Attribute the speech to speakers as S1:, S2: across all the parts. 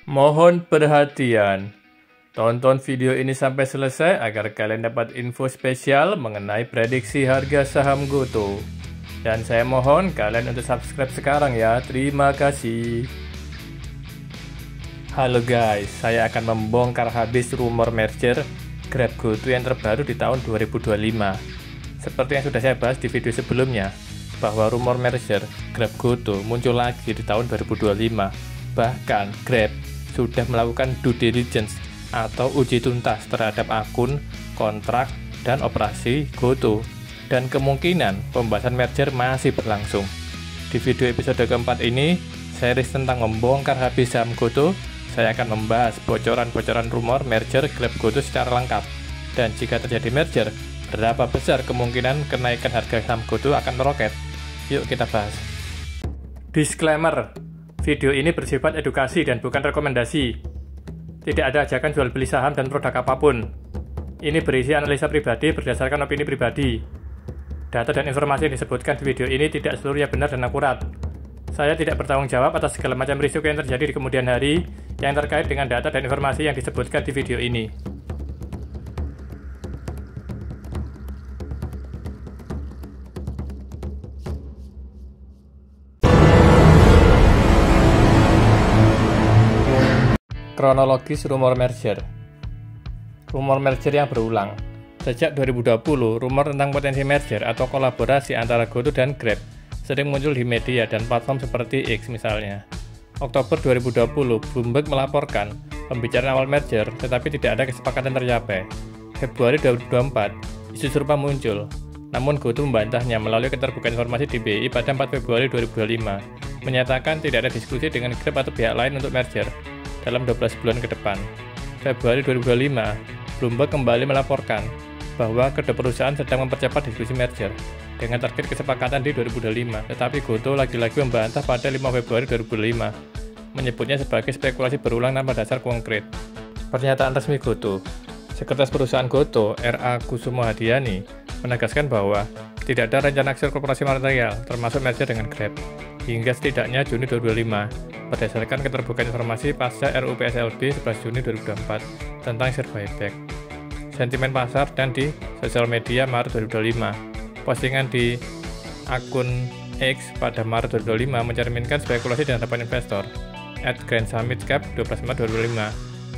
S1: Mohon perhatian, tonton video ini sampai selesai agar kalian dapat info spesial mengenai prediksi harga saham GoTo. Dan saya mohon kalian untuk subscribe sekarang ya, terima kasih. Halo guys, saya akan membongkar habis rumor merger Grab GoTo yang terbaru di tahun 2025. Seperti yang sudah saya bahas di video sebelumnya, bahwa rumor merger Grab GoTo muncul lagi di tahun 2025. Bahkan Grab sudah melakukan due diligence atau uji tuntas terhadap akun, kontrak, dan operasi GoTo, dan kemungkinan pembahasan merger masih berlangsung. Di video episode keempat ini, series tentang membongkar habis saham GoTo, saya akan membahas bocoran-bocoran rumor merger Grab GoTo secara lengkap, dan jika terjadi merger, berapa besar kemungkinan kenaikan harga saham GoTo akan meroket. Yuk kita bahas. Disclaimer, video ini bersifat edukasi dan bukan rekomendasi. Tidak ada ajakan jual beli saham dan produk apapun. Ini berisi analisa pribadi berdasarkan opini pribadi. Data dan informasi yang disebutkan di video ini tidak seluruhnya benar dan akurat. Saya tidak bertanggung jawab atas segala macam risiko yang terjadi di kemudian hari yang terkait dengan data dan informasi yang disebutkan di video ini. Kronologis rumor merger. Rumor merger yang berulang. Sejak 2020, rumor tentang potensi merger atau kolaborasi antara GoTo dan Grab sering muncul di media dan platform seperti X misalnya. Oktober 2020, Bloomberg melaporkan pembicaraan awal merger tetapi tidak ada kesepakatan tercapai. Februari 2024, isu serupa muncul, namun GoTo membantahnya melalui keterbukaan informasi di BI pada 4 Februari 2025, menyatakan tidak ada diskusi dengan Grab atau pihak lain untuk merger dalam 12 bulan ke depan. Februari 2025, Bloomberg kembali melaporkan bahwa kedua perusahaan sedang mempercepat diskusi merger dengan target kesepakatan di 2025, tetapi GoTo lagi-lagi membantah pada 5 Februari 2025, menyebutnya sebagai spekulasi berulang tanpa dasar konkret. Pernyataan resmi GoTo. Sekretaris perusahaan GoTo, R.A. Kusumo Hadiani, menegaskan bahwa tidak ada rencana aksi korporasi material, termasuk merger dengan Grab, hingga setidaknya Juni 2025, berdasarkan keterbukaan informasi pasca RUU PSLB 11 Juni 2024 tentang share buyback. Sentimen pasar dan di sosial media Maret 2025. Postingan di akun X pada Maret 2025 mencerminkan spekulasi dan harapan investor. @Grand Summit Cap 12 Maret 2025.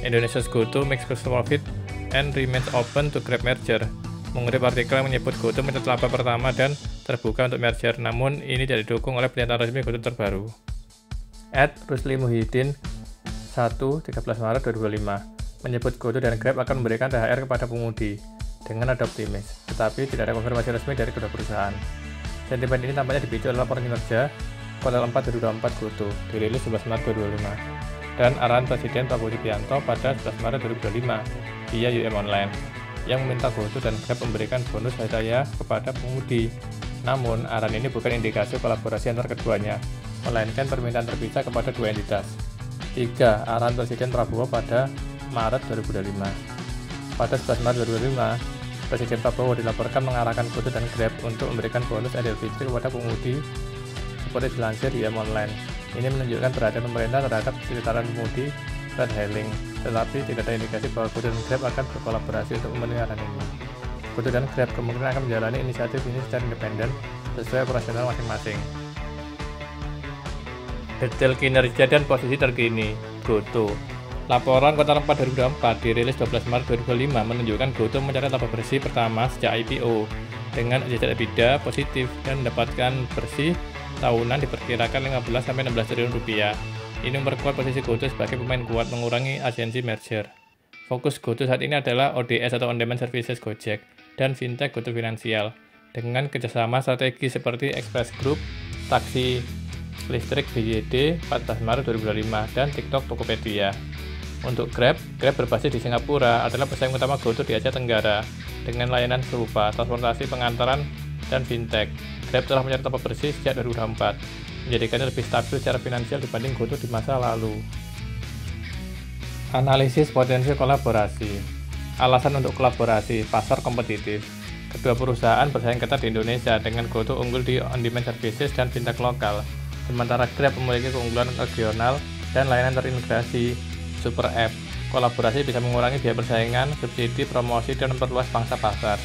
S1: Indonesia's GoTo makes profit and remains open to Grab merger. Mengutip artikel yang menyebut GoTo mencatat laba pertama dan terbuka untuk merger, namun ini tidak didukung oleh pernyataan resmi GoTo terbaru. @Rusli Muhyiddin 13 Maret 2025 menyebut GoTo dan Grab akan memberikan THR kepada pengemudi dengan nada optimis, tetapi tidak ada konfirmasi resmi dari kedua perusahaan. Sentimen ini tampaknya dipicu oleh laporan kinerja kuartal 4 2024 GoTo, dirilis 11 Maret 2025, dan arahan Presiden Prabowo Subianto pada 11 Maret 2025 via UM Online, yang meminta GoTo dan Grab memberikan bonus hari raya kepada pengemudi. Namun, arahan ini bukan indikasi kolaborasi antar keduanya, melainkan permintaan terpisah kepada dua entitas. 3. Arahan Presiden Prabowo pada Maret 2025. Pada 11 Maret 2025, Presiden Prabowo dilaporkan mengarahkan GoTo dan Grab untuk memberikan bonus Idul Fitri kepada pengemudi seperti dilansir di Online. Ini menunjukkan perhatian pemerintah terhadap sekitaran pengemudi ride hailing, tetapi tidak ada indikasi bahwa GoTo dan Grab akan berkolaborasi untuk memenuhi arahan ini. GoTo dan Grab kemungkinan akan menjalani inisiatif ini secara independen sesuai operasional masing-masing. Detail kinerja dan posisi terkini GoTo. Laporan kuartal 4 2024 dirilis 12 Maret 2025 menunjukkan GoTo mencatat laba bersih pertama sejak IPO dengan adjusted EBITDA positif dan mendapatkan bersih tahunan diperkirakan 15-16 triliun rupiah. Ini memperkuat posisi GoTo sebagai pemain kuat mengurangi urgensi merger. Fokus GoTo saat ini adalah ODS atau On Demand Services Gojek dan Fintech GoTo Finansial dengan kerjasama strategi seperti Express Group, Taksi Listrik BYD 14 Maret 2025, dan TikTok Tokopedia. Untuk Grab berbasis di Singapura adalah pesaing utama GoTo di Asia Tenggara dengan layanan serupa, transportasi, pengantaran, dan fintech. Grab telah mencatat laba bersih sejak 2024, menjadikannya lebih stabil secara finansial dibanding GoTo di masa lalu. Analisis potensi kolaborasi. Alasan untuk kolaborasi, pasar kompetitif. Kedua perusahaan bersaing ketat di Indonesia dengan GoTo unggul di on-demand services dan fintech lokal, sementara Grab memiliki keunggulan regional dan layanan terintegrasi Super App. Kolaborasi bisa mengurangi biaya persaingan, subsidi, promosi, dan memperluas pangsa pasar.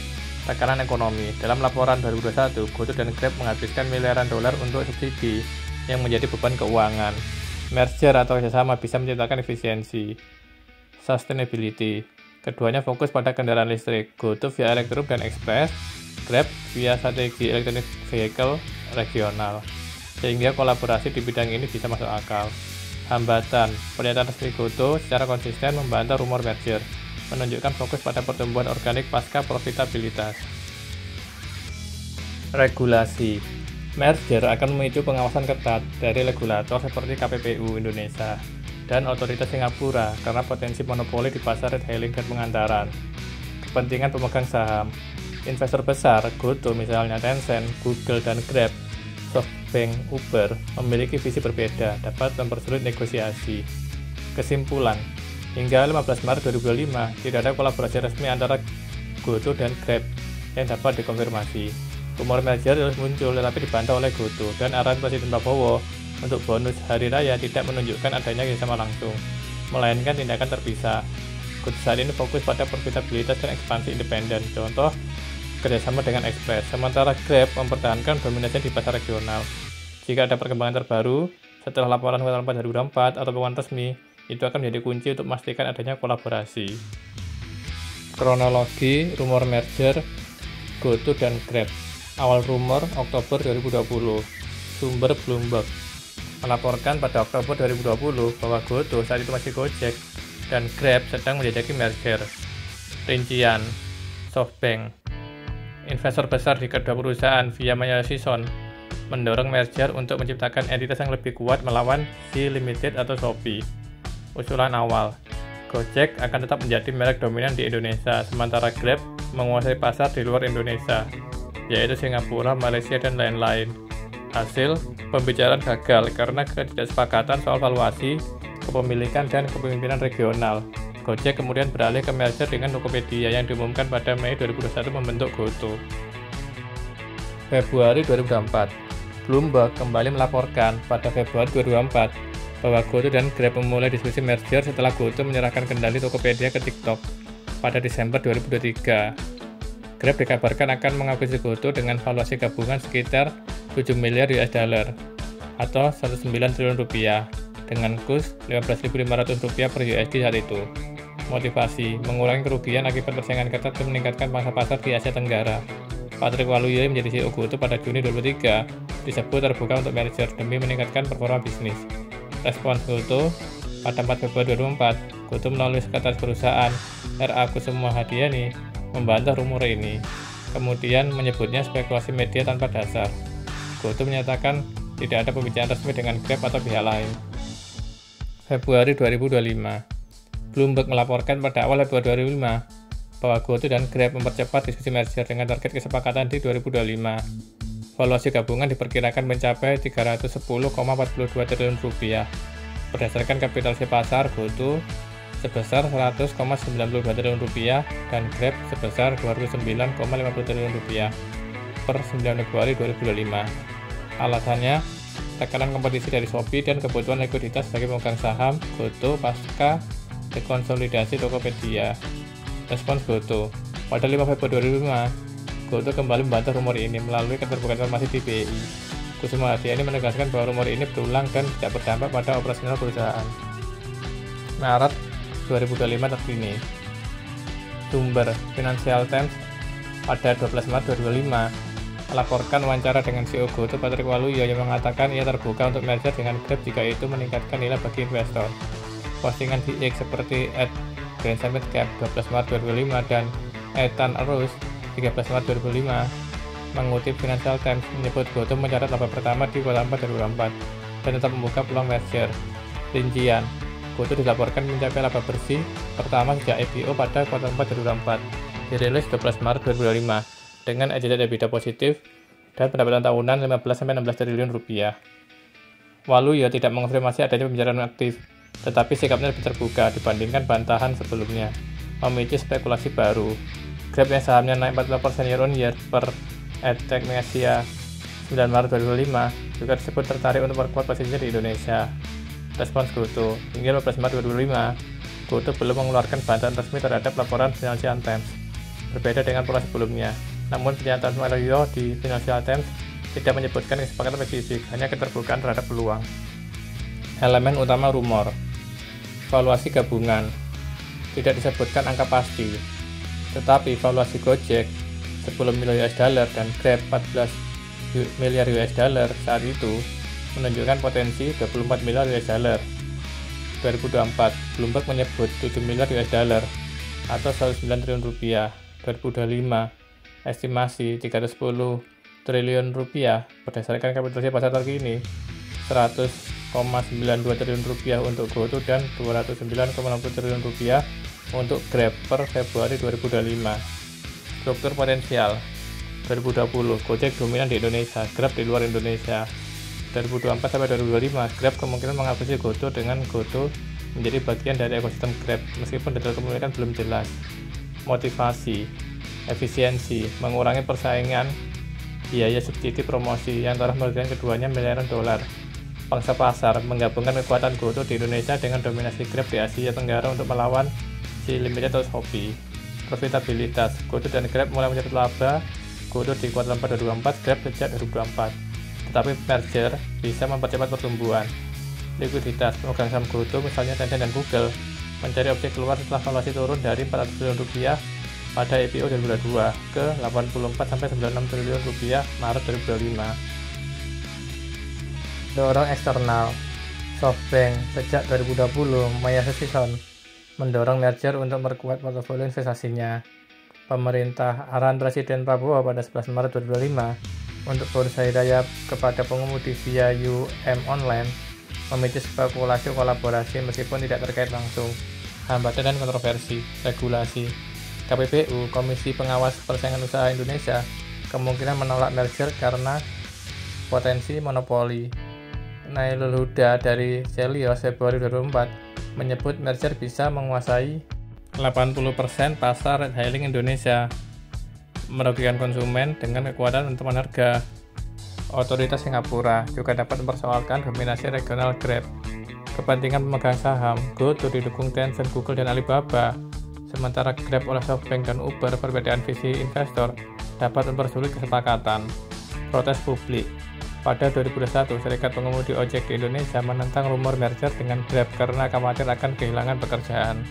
S1: Tekanan ekonomi. Dalam laporan 2021, GoTo dan Grab menghabiskan miliaran dolar untuk subsidi yang menjadi beban keuangan. Merger atau kerjasama bisa menciptakan efisiensi. Sustainability. Keduanya fokus pada kendaraan listrik. GoTo via Electrum dan Express, Grab via strategi electric vehicle regional. Sehingga kolaborasi di bidang ini bisa masuk akal. Hambatan. Pernyataan resmi GoTo secara konsisten membantah rumor merger, menunjukkan fokus pada pertumbuhan organik pasca profitabilitas. Regulasi. Merger akan memicu pengawasan ketat dari regulator seperti KPPU Indonesia dan otoritas Singapura karena potensi monopoli di pasar retailing dan pengantaran. Kepentingan pemegang saham. Investor besar, GoTo misalnya Tencent, Google, dan Grab, SoftBank, Uber, memiliki visi berbeda, dapat mempersulit negosiasi. Kesimpulan, hingga 15 Maret 2025, tidak ada kolaborasi resmi antara GoTo dan Grab yang dapat dikonfirmasi. Rumor merger terus muncul tetapi dibantah oleh GoTo, dan arahan Presiden Prabowo untuk bonus hari raya tidak menunjukkan adanya kerjasama langsung, melainkan tindakan terpisah. GoTo saat ini fokus pada profitabilitas dan ekspansi independen, contoh kerjasama dengan Express, sementara Grab mempertahankan dominasinya di pasar regional. Jika ada perkembangan terbaru setelah laporan kuartal 4 2024 atau pengumuman resmi, itu akan menjadi kunci untuk memastikan adanya kolaborasi. Kronologi rumor merger GoTo dan Grab. Awal rumor Oktober 2020. Sumber Bloomberg melaporkan pada Oktober 2020 bahwa GoTo saat itu masih Gojek dan Grab sedang menjajaki merger. Rincian. SoftBank, investor besar di kedua perusahaan via Maya Season, mendorong merger untuk menciptakan entitas yang lebih kuat melawan Sea Limited atau Shopee. Usulan awal, Gojek akan tetap menjadi merek dominan di Indonesia, sementara Grab menguasai pasar di luar Indonesia, yaitu Singapura, Malaysia, dan lain-lain. Hasil, pembicaraan gagal karena ketidaksepakatan soal valuasi, kepemilikan, dan kepemimpinan regional. Gojek kemudian beralih ke merger dengan Tokopedia yang diumumkan pada Mei 2021 membentuk GoTo. Februari 2024, Bloomberg kembali melaporkan pada Februari 2024 bahwa GoTo dan Grab memulai diskusi merger setelah GoTo menyerahkan kendali Tokopedia ke TikTok pada Desember 2023. Grab dikabarkan akan mengakuisisi GoTo dengan valuasi gabungan sekitar 7 miliar US dollar atau 109 triliun rupiah dengan kurs Rp15.500 per USD saat itu. Motivasi, mengurangi kerugian akibat persaingan ketat dan meningkatkan pangsa pasar di Asia Tenggara. Patrick Waluyo yang menjadi CEO GoTo pada Juni 2023 disebut terbuka untuk merger demi meningkatkan performa bisnis. Respons GoTo pada 4 Februari 2024, GoTo melalui sekretaris perusahaan R.A. Kusuma Hadiani membantah rumor ini, kemudian menyebutnya spekulasi media tanpa dasar. GoTo menyatakan tidak ada pembicaraan resmi dengan Grab atau pihak lain. Februari 2025, Bloomberg melaporkan pada awal Februari 2025 bahwa GoTo dan Grab mempercepat diskusi merger dengan target kesepakatan di 2025. Valuasi gabungan diperkirakan mencapai 310,42 triliun rupiah. Berdasarkan kapitalisasi pasar, GoTo sebesar 100,92 triliun rupiah dan Grab sebesar 209,50 triliun rupiah per 9 Februari 2025. Alasannya, tekanan kompetisi dari Shopee dan kebutuhan likuiditas sebagai pemegang saham GoTo pasca dekonsolidasi Tokopedia. Respons GoTo, pada 5 Februari 2005, GoTo kembali membantah rumor ini melalui keterbukaan informasi di BI. Kusuma Hadiani menegaskan bahwa rumor ini berulang dan tidak berdampak pada operasional perusahaan. Maret 2025 terkini. Sumber Financial Times pada 12 Maret 2025 melaporkan wawancara dengan CEO GoTo Patrick Waluyo yang mengatakan ia terbuka untuk merger dengan Grab jika itu meningkatkan nilai bagi investor. Postingan di X seperti @GrandSummitCap 12 Maret 2005 dan @TanArus 13 Maret 2005 mengutip Financial Times menyebut GoTo mencatat laba pertama di kuartal 4 2024 dan tetap membuka peluang merger. Rincian, GoTo dilaporkan mencapai laba bersih pertama sejak IPO pada kuartal 4 2024, dirilis 12 Maret 2025 dengan adjusted EBITDA positif dan pendapatan tahunan 15-16 triliun rupiah. Waluyo tidak mengonfirmasi adanya pembicaraan aktif, tetapi sikapnya lebih terbuka dibandingkan bantahan sebelumnya, memicu spekulasi baru. Grab yang sahamnya naik 40% year on year per @technesia 9 Maret 2025 juga disebut tertarik untuk memperkuat posisinya di Indonesia. Respons GoTo, hingga 15 Maret 2025, GoTo belum mengeluarkan bantahan resmi terhadap laporan Financial Times. Berbeda dengan pola sebelumnya, namun pernyataan Mario di Financial Times tidak menyebutkan kesepakatan fisik, hanya keterbukaan terhadap peluang. Elemen utama rumor, valuasi gabungan, tidak disebutkan angka pasti, tetapi valuasi Gojek 10 miliar US dollar dan Grab 14 miliar US dollar saat itu menunjukkan potensi 24 miliar US dollar. 2024, Bloomberg menyebut 7 miliar US dollar atau 109 triliun rupiah. 2025, estimasi 310 triliun rupiah berdasarkan kapitalisasi pasar terkini 100,92 triliun rupiah untuk GoTo dan 209,60 triliun rupiah untuk Grab per Februari 2025. Struktur potensial 2020, Gojek dominan di Indonesia, Grab di luar Indonesia. 2024 sampai 2025, Grab kemungkinan mengakuisisi GoTo dengan GoTo menjadi bagian dari ekosistem Grab, meskipun detail kepemilikan belum jelas. Motivasi, efisiensi, mengurangi persaingan, biaya subsidi promosi yang telah merugikan keduanya miliaran dolar. Pangsa pasar, menggabungkan kekuatan GoTo di Indonesia dengan dominasi Grab di Asia Tenggara untuk melawan si limited atau Shopee. Profitabilitas, GoTo dan Grab mulai mencatat laba, GoTo di kuartal 4 2024, Grab sejak 2024. Tetapi merger bisa mempercepat pertumbuhan. Likuiditas, pemegang saham GoTo misalnya Tencent dan Google mencari opsi keluar setelah valuasi turun dari 400 triliun rupiah pada IPO 2022 ke 84 sampai 96 triliun rupiah Maret 2025. Dorong eksternal, SoftBank sejak 2020 Maya Season mendorong merger untuk memperkuat portofolio investasinya. Pemerintah arahan Presiden Prabowo pada 11 Maret 2025 untuk bonus hari raya kepada pengemudi via UM online memicu spekulasi kolaborasi meskipun tidak terkait langsung. Hambatan dan kontroversi, regulasi. KPPU, Komisi Pengawas Persaingan Usaha Indonesia, kemungkinan menolak merger karena potensi monopoli. Nailul Huda dari Celios Februari 2024 menyebut merger bisa menguasai 80% pasar ride-hailing Indonesia, merugikan konsumen dengan kekuatan penentuan harga. Otoritas Singapura juga dapat mempersoalkan dominasi regional Grab. Kepentingan pemegang saham, GoTo didukung Tencent, Google, dan Alibaba, sementara Grab oleh SoftBank dan Uber. Perbedaan visi investor dapat mempersulit kesepakatan. Protes publik. Pada 2021, Serikat Pengemudi Ojek di Indonesia menentang rumor merger dengan Grab karena khawatir akan kehilangan pekerjaan.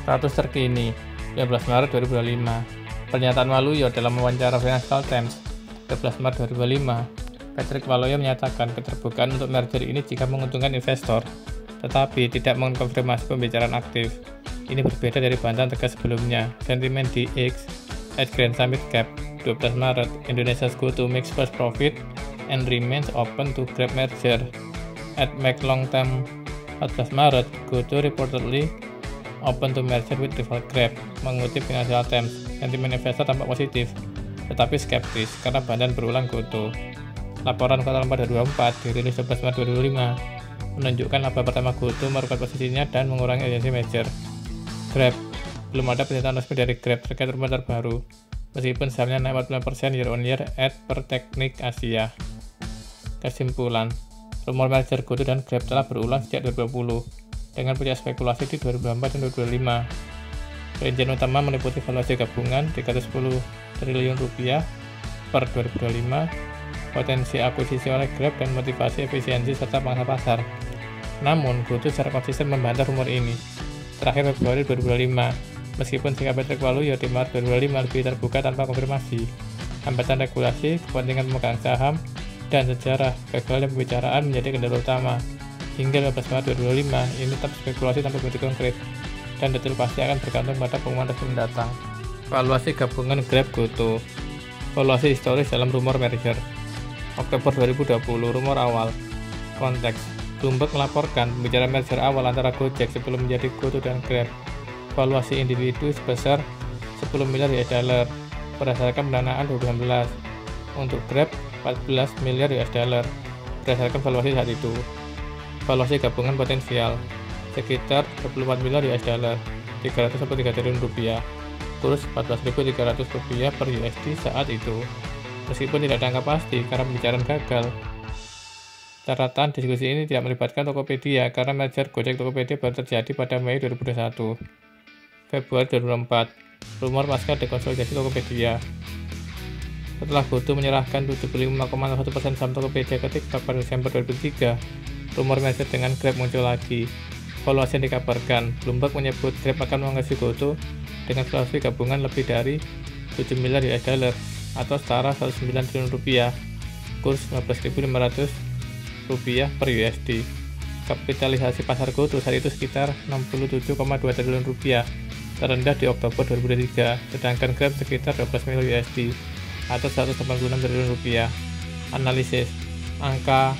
S1: Status terkini, 15 Maret 2025. Pernyataan Waluyo dalam wawancara Financial Times 12 Maret 2025, Patrick Waluyo menyatakan keterbukaan untuk merger ini jika menguntungkan investor, tetapi tidak mengkonfirmasi pembicaraan aktif. Ini berbeda dari bantahan tegas sebelumnya. Sentimen di X @Grand Summit Cap 12 Maret, Indonesia's GoTo makes first profit and remains open to Grab merger. @McLongterm 14 Maret, GoTo reportedly open to merger with rival Grab. Mengutip Financial Times, sentimen investor tampak positif, tetapi skeptis karena bantahan berulang GoTo. Laporan kuartal 4 2024 dirilis 11 Maret 2025 menunjukkan laba pertama GoTo merupakan posisinya dan mengurangi urgensi merger. Grab, belum ada pernyataan resmi dari Grab terkait rumor terbaru, meskipun sahamnya naik 45% year on year per Teknik Asia. Kesimpulan, rumor merger GoTo dan Grab telah berulang sejak 2020 dengan puncak spekulasi di 2024 dan 2025. Rincian utama meliputi valuasi gabungan 310 triliun rupiah per 2025, potensi akuisisi oleh Grab, dan motivasi efisiensi serta pangsa pasar. Namun, GoTo secara konsisten membantah rumor ini. Terakhir Februari 2025, meskipun sikap Patrick Waluyo di Maret 2025 lebih terbuka tanpa konfirmasi. Hambatan regulasi, kepentingan pemegang saham, dan sejarah gagalnya pembicaraan menjadi kendala utama. Hingga 15 Maret 2025, ini tetap spekulasi tanpa bukti konkret, dan detail pasti akan bergantung pada pengumuman resmi mendatang. Valuasi gabungan Grab GoTo. Valuasi historis dalam rumor merger. Oktober 2020, rumor awal. Konteks, Bloomberg melaporkan pembicaraan merger awal antara Gojek sebelum menjadi GoTo dan Grab. Valuasi individu sebesar 10 miliar US dollar berdasarkan pendanaan 2019. Untuk Grab, 14 miliar US dollar berdasarkan valuasi saat itu. Valuasi gabungan potensial sekitar 24 miliar US dollar, 303 triliun rupiah, kurs 14.300 rupiah per USD saat itu. Meskipun tidak ada angka pasti karena pembicaraan gagal, Catatan, diskusi ini tidak melibatkan Tokopedia karena merger Gojek Tokopedia baru terjadi pada Mei 2021. Februari 2004, rumor pasca dekonsolidasi Tokopedia. Setelah GoTo menyerahkan 75,1% saham Tokopedia ke TikTok pada Desember 2003, rumor merger dengan Grab muncul lagi. Valuasi yang dikabarkan, Bloomberg menyebut Grab akan mengasihi GoTo dengan valuasi gabungan lebih dari 7 miliar US dollar atau setara 109 triliun rupiah, kurs 15.500 rupiah per USD. Kapitalisasi pasar GoTo saat itu sekitar 67,2 triliun rupiah, terendah di Oktober 2023, sedangkan Grab sekitar 12 miliar USD atau 186 triliun rupiah. Analisis, angka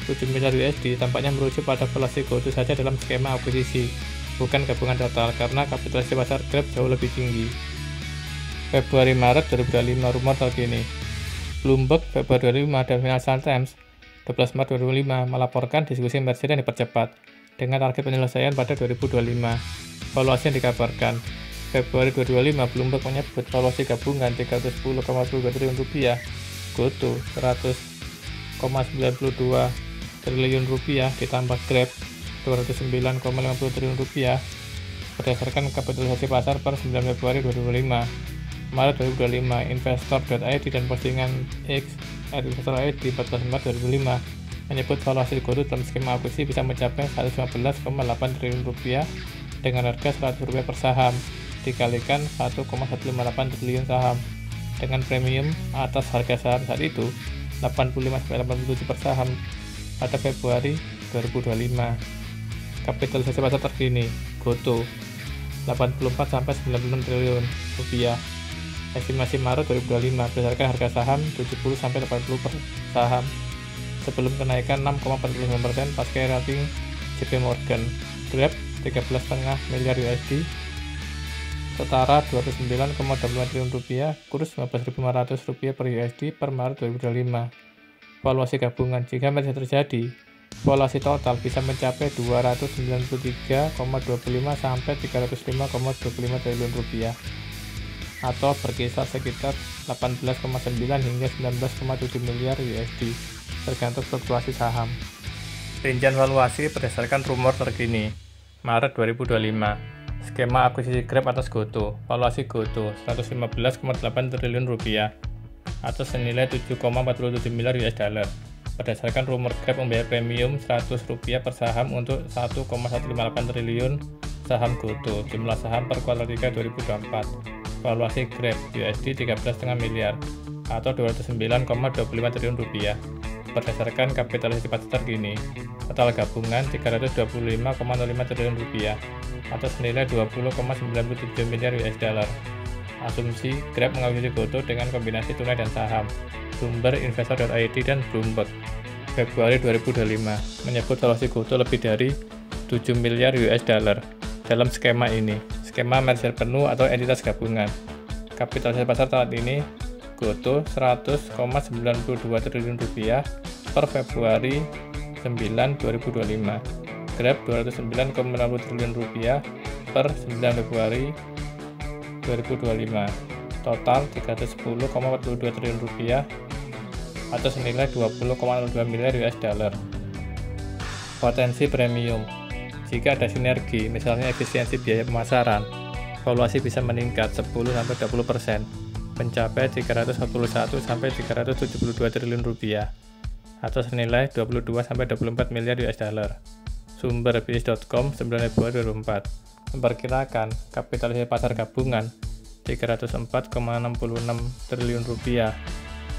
S1: 7 miliar USD tampaknya merujuk pada valuasi GoTo saja dalam skema akuisisi, bukan gabungan total, karena kapitalisasi pasar Grab jauh lebih tinggi. Februari-Maret 2025 rumor terkini. Bloomberg Februari 2025 dan Financial Times 12 Maret 2025 melaporkan diskusi merger yang dipercepat dengan target penyelesaian pada 2025. Valuasi yang dikabarkan. Februari 2025 Bloomberg menyebut valuasi gabungan 310,2 triliun rupiah, GoTo 100,92 triliun rupiah ditambah Grab 209,50 triliun rupiah berdasarkan kapitalisasi pasar per 9 Februari 2025. Maret 2025, investor.id dan postingan X @investor.id 14 Maret 2005 menyebut valuasi GoTo dalam skema akuisisi bisa mencapai 115,8 triliun rupiah dengan harga Rp100 per saham dikalikan 1,158 triliun saham dengan premium atas harga saham saat itu 85,87 per saham pada Februari 2025. Kapitalisasi pasar terkini GoTo 84-96 triliun rupiah. Estimasi Maret 2025 berdasarkan harga saham 70-80 per saham sebelum kenaikan 6,45% pasca rating JP Morgan. Grab 13,5 miliar USD setara 29,25 triliun rupiah, kurs 15.500 rupiah per USD per Maret 2025. Valuasi gabungan, jika merger terjadi, valuasi total bisa mencapai 293,25 sampai 305,25 triliun rupiah atau berkisar sekitar 18,9 hingga 19,7 miliar USD tergantung fluktuasi saham. Rincian valuasi berdasarkan rumor terkini. Maret 2025. Skema akuisisi Grab atas GoTo. Valuasi GoTo 115,8 triliun rupiah atau senilai 7,47 miliar US dollar. Berdasarkan rumor Grab membayar premium Rp100 per saham untuk 1,158 triliun saham GoTo. Jumlah saham per kuartal 3 2024. Valuasi Grab USD 13,5 miliar atau 209,25 triliun rupiah. Berdasarkan kapitalisasi pasar terkini, total gabungan 325,05 triliun rupiah atau senilai 20,97 miliar US dollar. Asumsi Grab mengakuisisi GoTo dengan kombinasi tunai dan saham. Sumber investor.id dan Bloomberg. Februari 2025 menyebut valuasi GoTo lebih dari 7 miliar US dollar dalam skema ini. Skema merger penuh atau entitas gabungan. Kapitalisasi pasar saat ini GoTo 100,92 triliun rupiah per Februari 9 2025. Grab 209,60 triliun rupiah per 9 Februari 2025. Total 310,42 triliun rupiah atau senilai 20,02 miliar US dollar. Potensi premium. Jika ada sinergi, misalnya efisiensi biaya pemasaran, valuasi bisa meningkat 10-20%, mencapai 341-372 triliun rupiah atau senilai 22-24 miliar US dollar. Sumber bisnis.com 9 Februari 2004 memperkirakan kapitalisasi pasar gabungan 304,66 triliun rupiah,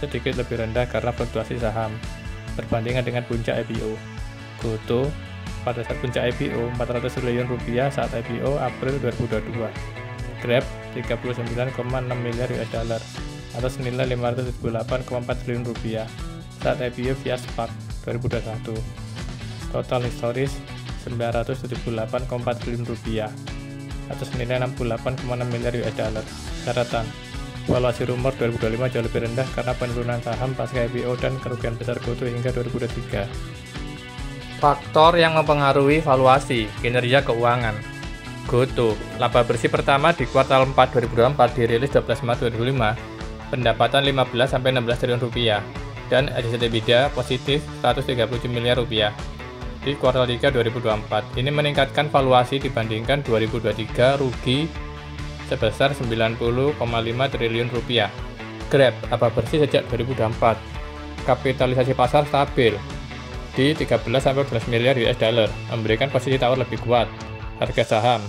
S1: sedikit lebih rendah karena fluktuasi saham berbandingan dengan puncak IPO. GoTo pada saat puncak IPO 400 triliun rupiah saat IPO April 2022. Grab 39,6 miliar US dollar atau senilai 578,4 triliun rupiah saat IPO via SPAC 2021. Total historis 978,4 triliun rupiah atau senilai 68,6 miliar US dollar. Catatan, valuasi rumor 2025 jauh lebih rendah karena penurunan saham pasca IPO dan kerugian besar GoTo hingga 2023. Faktor yang mempengaruhi valuasi kinerja keuangan. GoTo, laba bersih pertama di kuartal 4 2024 dirilis 12 Maret 2005, pendapatan 15-16 triliun rupiah, dan adjusted EBITDA positif 137 miliar rupiah di kuartal 3 2024. Ini meningkatkan valuasi dibandingkan 2023 rugi sebesar 90,5 triliun rupiah. Grab laba bersih sejak 2024. Kapitalisasi pasar stabil di 13-14 miliar US dollar, memberikan posisi tawar lebih kuat. Harga saham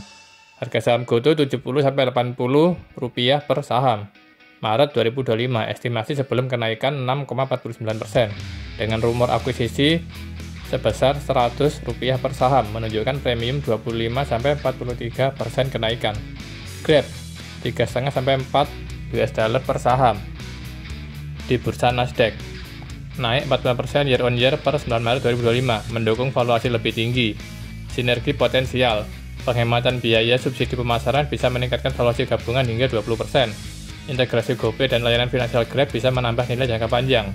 S1: GoTo 70-80 rupiah per saham. Maret 2025, estimasi sebelum kenaikan 6,49%, dengan rumor akuisisi sebesar 100 rupiah per saham, menunjukkan premium 25-43% kenaikan. Grab 3,5-4 US dollar per saham di bursa Nasdaq, naik 14% year on year per 9 Maret 2025, mendukung valuasi lebih tinggi. Sinergi potensial, penghematan biaya subsidi pemasaran bisa meningkatkan valuasi gabungan hingga 20%. Integrasi GoPay dan layanan finansial Grab bisa menambah nilai jangka panjang.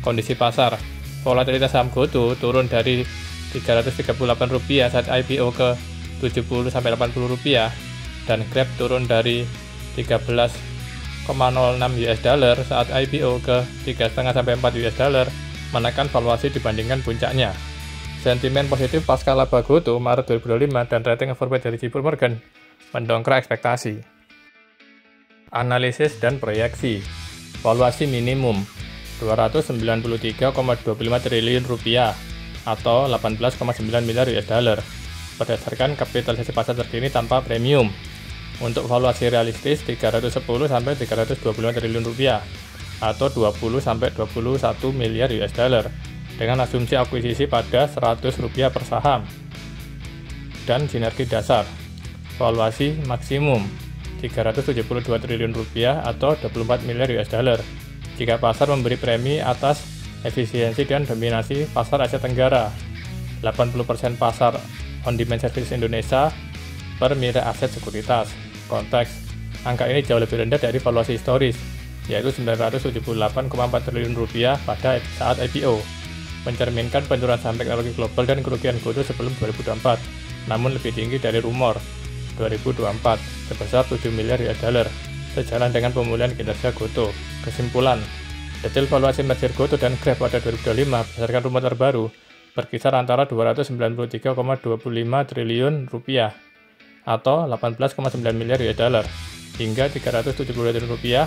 S1: Kondisi pasar, volatilitas saham GoTo turun dari Rp338 saat IPO ke Rp70-80 dan Grab turun dari 13,06 US dollar saat IPO ke 3,5-4 US dollar, menekan valuasi dibandingkan puncaknya. Sentimen positif pasca laba GoTo Maret 2025 dan rating overweight dari JP Morgan mendongkrak ekspektasi. Analisis dan proyeksi. Valuasi minimum Rp293,25 triliun rupiah atau 18,9 miliar US dollar berdasarkan kapitalisasi pasar terkini tanpa premium. Untuk valuasi realistis 310-325 triliun rupiah atau 20-21 miliar US dollar dengan asumsi akuisisi pada Rp100 per saham. Dan sinergi dasar, valuasi maksimum Rp372 triliun rupiah atau 24 miliar US dollar jika pasar memberi premi atas efisiensi dan dominasi pasar Asia Tenggara. 80% pasar on-demand service Indonesia per nilai aset sekuritas. Konteks, angka ini jauh lebih rendah dari valuasi historis, yaitu Rp978,4 triliun rupiah pada saat IPO, mencerminkan penurunan saham teknologi global dan kerugian GoTo sebelum 2024, namun lebih tinggi dari rumor 2024 sebesar 7 miliar US dollar, sejalan dengan pemulihan kinerja GoTo. Kesimpulan, detail valuasi merger GoTo dan Grab pada 2025 berdasarkan rumor terbaru berkisar antara Rp293,25 triliun rupiah atau 18,9 miliar US dollar hingga Rp372 triliun rupiah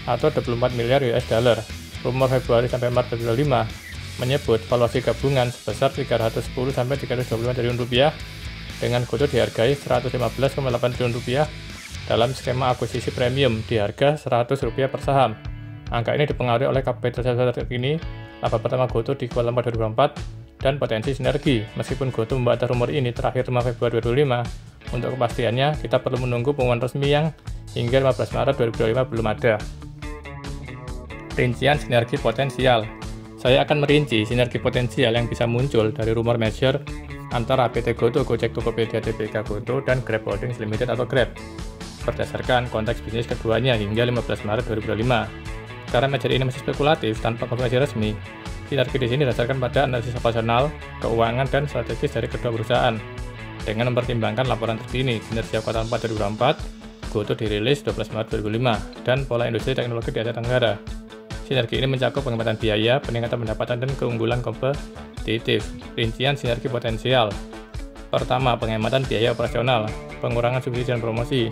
S1: atau 24 miliar US dollar. Rumor Februari sampai Maret 2025 menyebut valuasi gabungan sebesar Rp310-325 triliun rupiah dengan GoTo dihargai Rp115,8 triliun rupiah dalam skema akuisisi premium di harga Rp100 per saham. Angka ini dipengaruhi oleh kapitalisasi terkini, laba pertama GoTo di kuartal 4 2024 dan potensi sinergi. Meskipun GoTo membantah rumor ini terakhir 5 Februari 2025, untuk kepastiannya kita perlu menunggu pengumuman resmi yang hingga 15 Maret 2025 belum ada. Rincian sinergi potensial. Saya akan merinci sinergi potensial yang bisa muncul dari rumor merger antara PT GoTo, Gojek, Tokopedia, Tbk GoTo, dan Grab Holdings Limited atau Grab berdasarkan konteks bisnis keduanya hingga 15 Maret 2025. Karena merger ini masih spekulatif tanpa konfirmasi resmi, sinergi di sini didasarkan pada analisis operasional, keuangan, dan strategis dari kedua perusahaan. Dengan mempertimbangkan laporan terkini kinerja kuartal 4 2024, GoTo dirilis 12 Maret 2005, dan pola industri teknologi di Asia Tenggara. Sinergi ini mencakup penghematan biaya, peningkatan pendapatan, dan keunggulan kompetitif. Rincian sinergi potensial. Pertama, penghematan biaya operasional, pengurangan subsidi dan promosi.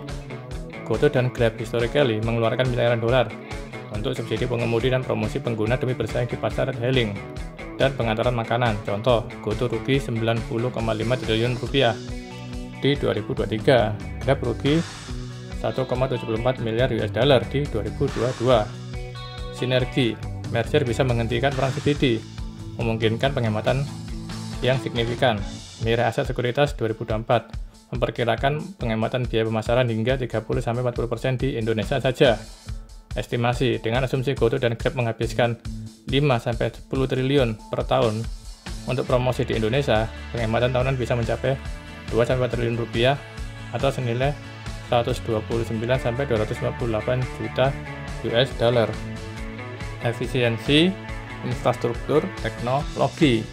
S1: GoTo dan Grab historically mengeluarkan miliaran dolar untuk subsidi pengemudi dan promosi pengguna demi bersaing di pasar hailing dan pengantaran makanan. Contoh, GoTo rugi 90,5 triliun rupiah di 2023, Grab rugi 1,74 miliar US dollar di 2022. Sinergi, merger bisa menghentikan perang subsidi, memungkinkan penghematan yang signifikan. Nilai aset sekuritas 2024 memperkirakan penghematan biaya pemasaran hingga 30-40% di Indonesia saja. Estimasi, dengan asumsi GoTo dan Grab menghabiskan 5-10 triliun per tahun untuk promosi di Indonesia, penghematan tahunan bisa mencapai 2-4 triliun rupiah atau senilai 129-258 juta US dollar. Efisiensi infrastruktur teknologi.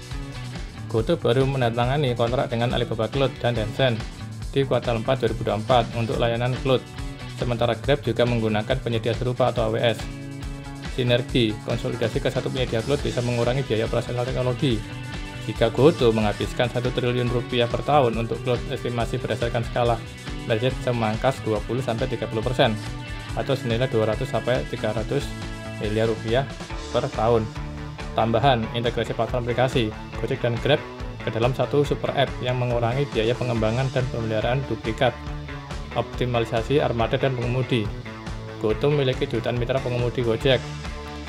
S1: GoTo baru menandatangani kontrak dengan Alibaba Cloud dan Tencent di kuartal 4 2024 untuk layanan cloud, sementara Grab juga menggunakan penyedia serupa atau AWS. Sinergi, konsolidasi ke satu penyedia cloud bisa mengurangi biaya operasional teknologi. Jika GoTo menghabiskan 1 triliun rupiah per tahun untuk cloud, estimasi berdasarkan skala Merger bisa memangkas 20-30% atau senilai 200-300 miliar rupiah per tahun. Tambahan, integrasi platform aplikasi Gojek dan Grab ke dalam satu super app yang mengurangi biaya pengembangan dan pemeliharaan duplikat. Optimalisasi armada dan pengemudi. GoTo memiliki jutaan mitra pengemudi Gojek,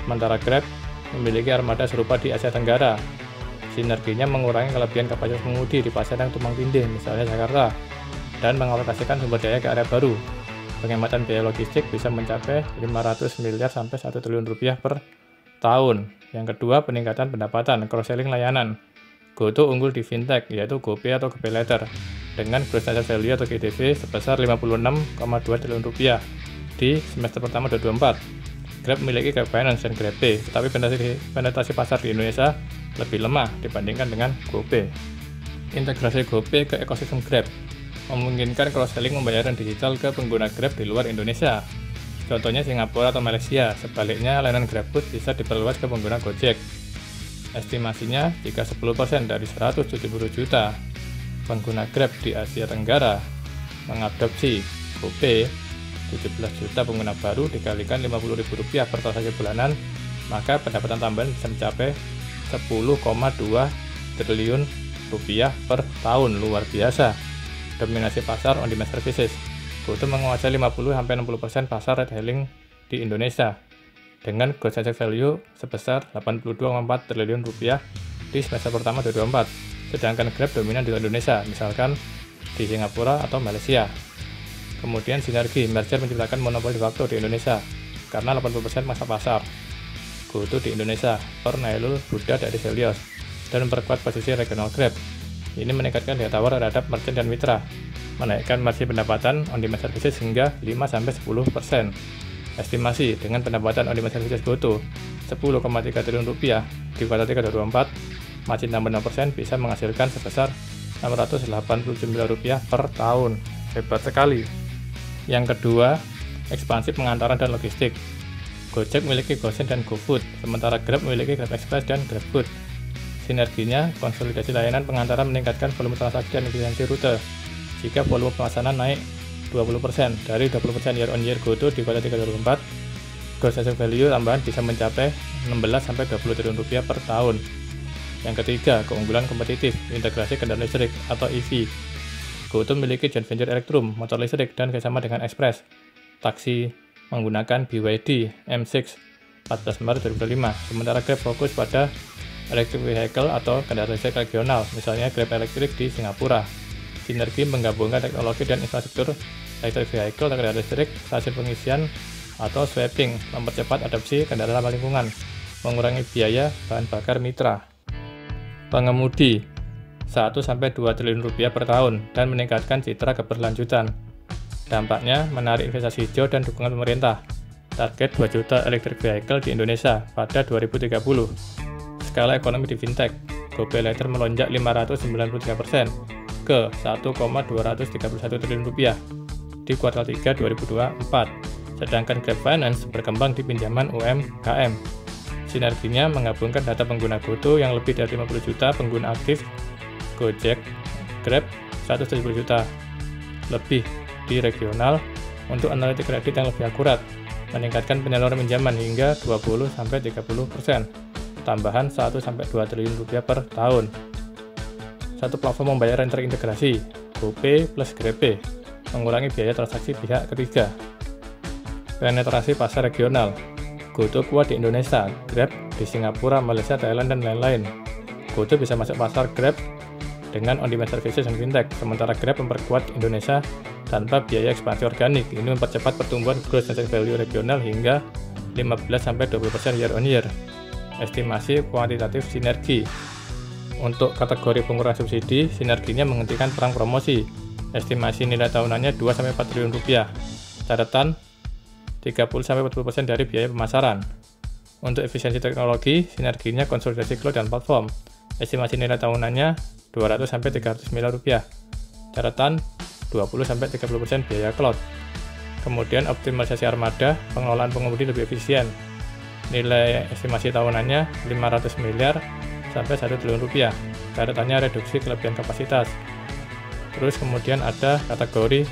S1: sementara Grab memiliki armada serupa di Asia Tenggara. Sinerginya mengurangi kelebihan kapasitas pengemudi di pasar yang tumpang tindih, misalnya Jakarta, dan mengalokasikan sumber daya ke area baru. Penghematan biaya logistik bisa mencapai 500 miliar sampai 1 triliun rupiah per tahun. Yang kedua, peningkatan pendapatan, cross-selling layanan. GoTo unggul di fintech, yaitu GoPay atau GoPay Later, dengan gross transaction value atau GTV sebesar 56,2 triliun rupiah di semester pertama 2024. Grab memiliki Grab Finance dan GrabPay, tetapi penetrasi pasar di Indonesia lebih lemah dibandingkan dengan GoPay. Integrasi GoPay ke ekosistem Grab memungkinkan cross-selling pembayaran digital ke pengguna Grab di luar Indonesia. Contohnya Singapura atau Malaysia. Sebaliknya, layanan GrabFood bisa diperluas ke pengguna Gojek. Estimasinya, jika 10% dari 170 juta pengguna Grab di Asia Tenggara mengadopsi GoPay, 17 juta pengguna baru dikalikan Rp50.000 per transaksi bulanan, maka pendapatan tambahan bisa mencapai 10,2 triliun rupiah per tahun. Luar biasa. Dominasi pasar on-demand services. GoTo menguasai 50-60% pasar ride-hailing di Indonesia dengan gross transaction value sebesar 82,4 triliun rupiah di semester pertama 2024. Sedangkan Grab dominan di Indonesia, misalkan di Singapura atau Malaysia. Kemudian sinergi, merger menciptakan monopoli de facto di Indonesia karena 80% masa pasar GoTo di Indonesia per Nailul Huda dari Helios dan memperkuat posisi regional Grab. Ini meningkatkan daya tawar terhadap merchant dan mitra, menaikkan margin pendapatan on-demand services hingga 5-10%. Estimasi, dengan pendapatan on-demand services GoTo 10,3 triliun rupiah di kuartal 3 2024, margin tambah 6% bisa menghasilkan sebesar Rp689 per tahun. Hebat sekali. Yang kedua, ekspansi pengantaran dan logistik. Gojek memiliki GoSend dan GoFood, sementara Grab memiliki Grab Express dan GrabFood. Sinerginya, konsolidasi layanan pengantaran meningkatkan volume transaksi dan efisiensi rute. Jika volume pemesanan naik 20% dari 20% year on year GoTo di kuartal 3 2024, gross transaction value tambahan bisa mencapai 16-20 triliun rupiah per tahun. Yang ketiga, keunggulan kompetitif, integrasi kendaraan listrik atau EV. GoTo memiliki joint venture Electrum, motor listrik, dan kerjasama dengan Express Taksi menggunakan BYD M6 14 Maret 2005, sementara Grab fokus pada electric vehicle atau kendaraan listrik regional, misalnya Grab Electric di Singapura. Sinergi menggabungkan teknologi dan infrastruktur electric vehicle atau kendaraan listrik, stasiun pengisian atau swapping, mempercepat adopsi kendaraan ramah lingkungan, mengurangi biaya bahan bakar mitra. Pengemudi 1-2 triliun rupiah per tahun dan meningkatkan citra keberlanjutan. Dampaknya menarik investasi hijau dan dukungan pemerintah. Target 2 juta electric vehicle di Indonesia pada 2030. Skala ekonomi di fintech, GoPay Later melonjak 593% ke 1,231 triliun rupiah di kuartal 3 2024, sedangkan Grab Finance berkembang di pinjaman UMKM. Sinerginya menggabungkan data pengguna GoTo yang lebih dari 50 juta pengguna aktif, Gojek, Grab 170 juta lebih di regional untuk analitik kredit yang lebih akurat, meningkatkan penyaluran pinjaman hingga 20-30%. Tambahan 1-2 triliun rupiah per tahun. Satu platform pembayaran terintegrasi, GoPay plus GrabPay, mengurangi biaya transaksi pihak ketiga. Penetrasi pasar regional, GoTo kuat di Indonesia, Grab di Singapura, Malaysia, Thailand, dan lain-lain. GoTo bisa masuk pasar Grab dengan on-demand services dan fintech, sementara Grab memperkuat Indonesia tanpa biaya ekspansi organik. Ini mempercepat pertumbuhan gross transaction value regional hingga 15-20% year on year. Estimasi kuantitatif sinergi. Untuk kategori pengurangan subsidi, sinerginya menghentikan perang promosi. Estimasi nilai tahunannya 2-4 triliun rupiah. Catatan 30-40% dari biaya pemasaran. Untuk efisiensi teknologi, sinerginya konsolidasi cloud dan platform. Estimasi nilai tahunannya 200-300 miliar rupiah. Catatan 20-30% biaya cloud. Kemudian optimalisasi armada, pengelolaan pengemudi lebih efisien. Nilai estimasi tahunannya 500 miliar sampai 1 triliun rupiah. Catatannya reduksi kelebihan kapasitas. Terus kemudian ada kategori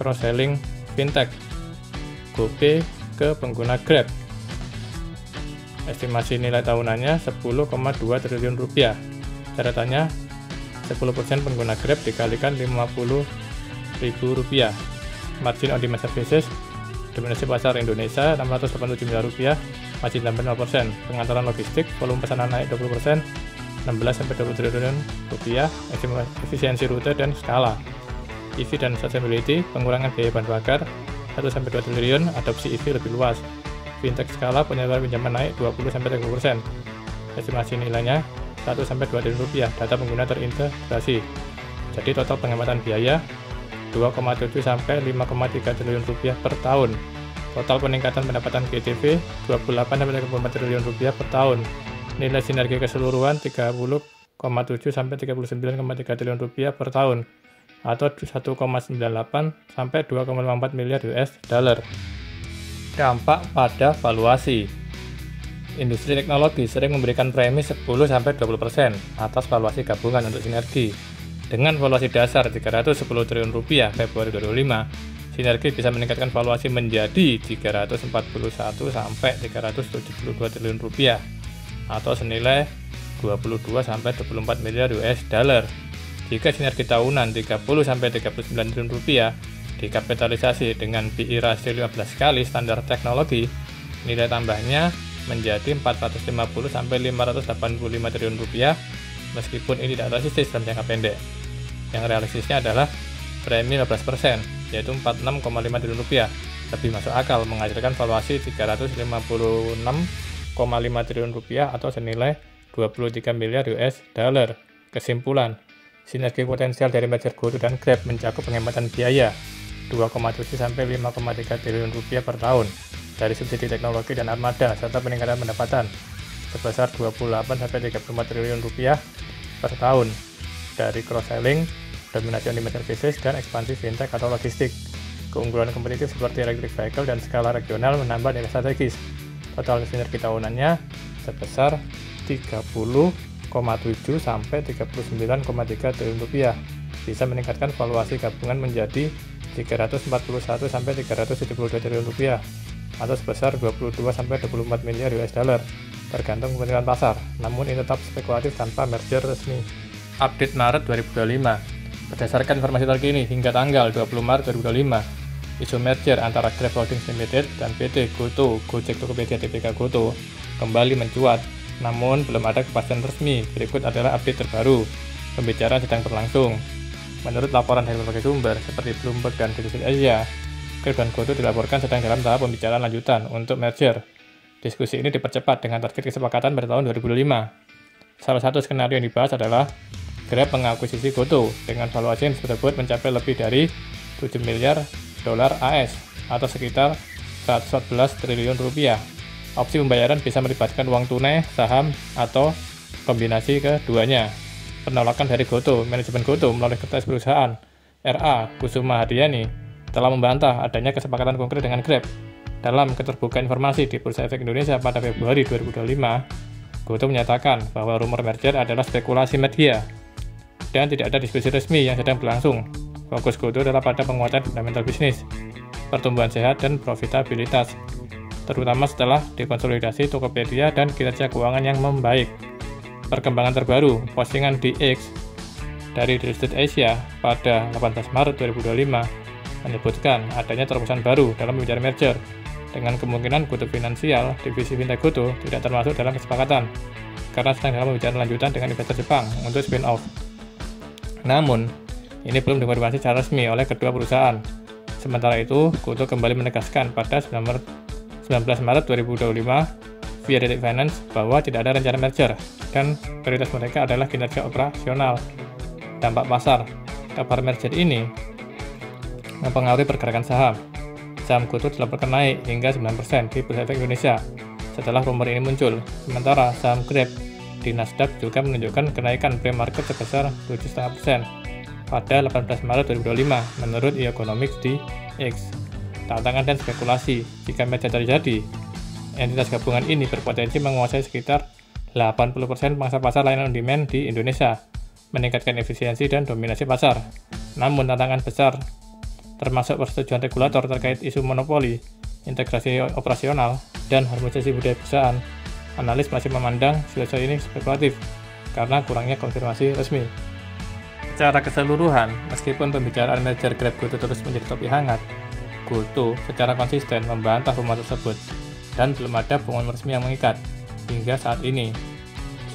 S1: cross-selling fintech, GoPay ke pengguna Grab. Estimasi nilai tahunannya 10,2 triliun rupiah. Catatannya 10% pengguna Grab dikalikan 50.000 rupiah. Margin on demand services, dominasi pasar Indonesia 687 miliar rupiah, margin sampai 0%. Pengantaran logistik, volume pesanan naik 20%, 16-20 triliun rupiah, efisiensi rute dan skala. EV dan sustainability, pengurangan biaya bahan bakar 1-2 triliun, adopsi EV lebih luas. Fintech skala, penyaluran pinjaman naik 20-30%. Estimasi nilainya 1-2 triliun rupiah, data pengguna terintegrasi. Jadi total penghematan biaya 2,7-5,3 triliun rupiah per tahun. Total peningkatan pendapatan GTV 28-34 triliun rupiah per tahun. Nilai sinergi keseluruhan 30,7-39,3 triliun rupiah per tahun, atau 1,98-2,54 miliar US dollar. Dampak pada valuasi. Industri teknologi sering memberikan premi 10-20% atas valuasi gabungan untuk sinergi. Dengan valuasi dasar 310 triliun rupiah Februari 2025, sinergi bisa meningkatkan valuasi menjadi 341-372 triliun rupiah atau senilai 22-24 miliar US dollar. Jika sinergi tahunan 30-39 triliun rupiah dikapitalisasi dengan PI rasio 15 kali standar teknologi, nilai tambahnya menjadi 450-585 triliun rupiah, meskipun ini tidak realistis dalam jangka pendek. Yang realistisnya adalah premi 15%, yaitu 46,5 triliun rupiah. Lebih masuk akal menghasilkan valuasi 356,5 triliun rupiah atau senilai 23 miliar US dollar. Kesimpulan, sinergi potensial dari merger GoTo dan Grab mencakup penghematan biaya 2,7-5,3 triliun rupiah per tahun dari subsidi teknologi dan armada, serta peningkatan pendapatan sebesar 28-34 triliun rupiah per tahun dari cross-selling, dominasi on demand services, dan ekspansi fintech atau logistik. Keunggulan kompetitif seperti electric vehicle dan skala regional menambah nilai strategis. Total sinergi tahunannya sebesar 30,7-39,3 triliun rupiah, bisa meningkatkan valuasi gabungan menjadi 341-372 triliun rupiah atau sebesar 22-24 miliar US dollar, tergantung kepentingan pasar. Namun ini tetap spekulatif tanpa merger resmi. Update Maret 2025. Berdasarkan informasi terkini hingga tanggal 20 Maret 2025, isu merger antara Grab Holdings Limited dan PT GoTo Gojek Tokopedia Tbk GoTo kembali mencuat, namun belum ada kepastian resmi. Berikut adalah update terbaru. Pembicaraan sedang berlangsung. Menurut laporan dari berbagai sumber seperti Bloomberg dan Television Asia, Grab dan GoTo dilaporkan sedang dalam tahap pembicaraan lanjutan untuk merger. Diskusi ini dipercepat dengan target kesepakatan pada tahun 2025. Salah satu skenario yang dibahas adalah Grab mengakuisisi GoTo dengan valuasi yang tersebut mencapai lebih dari 7 miliar dolar AS atau sekitar 114 triliun rupiah. Opsi pembayaran bisa melibatkan uang tunai, saham, atau kombinasi keduanya. Penolakan dari GoTo, manajemen GoTo melalui kertas perusahaan RA Kusuma Hardiyani telah membantah adanya kesepakatan konkret dengan Grab. Dalam keterbukaan informasi di Bursa Efek Indonesia pada Februari 2025, GoTo menyatakan bahwa rumor merger adalah spekulasi media dan tidak ada diskusi resmi yang sedang berlangsung. Fokus GoTo adalah pada penguatan fundamental bisnis, pertumbuhan sehat, dan profitabilitas, terutama setelah dekonsolidasi Tokopedia dan kinerja keuangan yang membaik. Perkembangan terbaru, postingan di X dari Real Estate Asia pada 18 Maret 2025 menyebutkan adanya terobosan baru dalam pembicaraan merger, dengan kemungkinan GoTo Finansial, divisi fintech GoTo, tidak termasuk dalam kesepakatan, karena sedang dalam pembicaraan lanjutan dengan investor Jepang untuk spin-off. Namun, ini belum dikonfirmasi secara resmi oleh kedua perusahaan. Sementara itu, GoTo kembali menegaskan pada 19 Maret 2025 via Detik Finance bahwa tidak ada rencana merger dan prioritas mereka adalah kinerja operasional. Dampak pasar. Kabar merger ini mempengaruhi pergerakan saham. Saham GoTo dilaporkan naik hingga 9% di Bursa Efek Indonesia setelah rumor ini muncul. Sementara saham Grab di Nasdaq juga menunjukkan kenaikan pre-market sebesar 7,5% pada 18 Maret 2025 menurut Economics di X. Tantangan dan spekulasi. Jika merger terjadi, Entitas gabungan ini berpotensi menguasai sekitar 80% pangsa pasar layanan on demand di Indonesia, meningkatkan efisiensi dan dominasi pasar. Namun tantangan besar, termasuk persetujuan regulator terkait isu monopoli, integrasi operasional, dan harmonisasi budaya perusahaan, analis masih memandang situasi ini spekulatif karena kurangnya konfirmasi resmi. Secara keseluruhan, meskipun pembicaraan merger Grab GoTo terus menjadi topik hangat, GoTo secara konsisten membantah rumor tersebut dan belum ada pengumuman resmi yang mengikat. Hingga saat ini,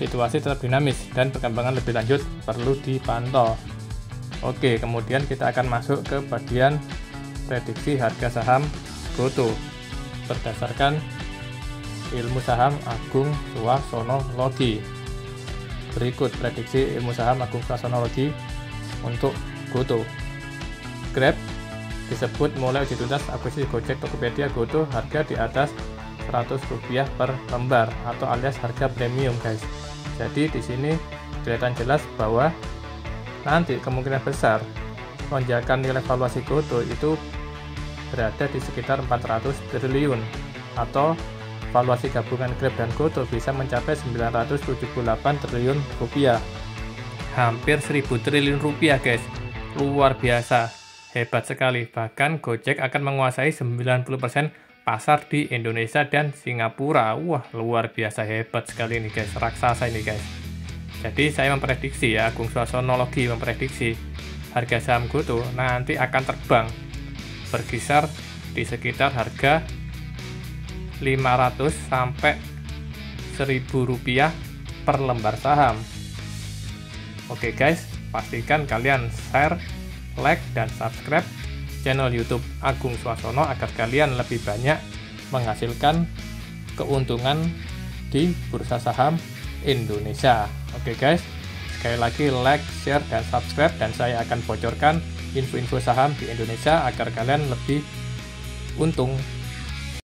S1: situasi tetap dinamis dan perkembangan lebih lanjut perlu dipantau. Oke, kemudian kita akan masuk ke bagian prediksi harga saham GoTo berdasarkan ilmu saham Agung Swasonologi. Berikut prediksi ilmu saham Agung Swasonologi untuk GoTo. Grab disebut mulai uji tuntas akuisisi Gojek, Tokopedia, GoTo harga di atas Rp100 per lembar atau alias harga premium, guys. Jadi di sini kelihatan jelas bahwa nanti kemungkinan besar lonjakan nilai valuasi GoTo itu berada di sekitar 400 triliun atau valuasi gabungan Grab dan GoTo bisa mencapai 978 triliun rupiah. Hampir 1000 triliun rupiah, guys. Luar biasa, hebat sekali. Bahkan Gojek akan menguasai 90% pasar di Indonesia dan Singapura. Wah, luar biasa, hebat sekali ini, guys. Raksasa ini, guys. Jadi saya memprediksi ya, Agung Swasonologi memprediksi harga saham GoTo nanti akan terbang berkisar di sekitar harga 500 sampai 1000 rupiah per lembar saham. Oke guys, pastikan kalian share, like, dan subscribe channel YouTube Agung Swasono agar kalian lebih banyak menghasilkan keuntungan di bursa saham Indonesia. Oke guys, sekali lagi like, share, dan subscribe, dan saya akan bocorkan info-info saham di Indonesia agar kalian lebih untung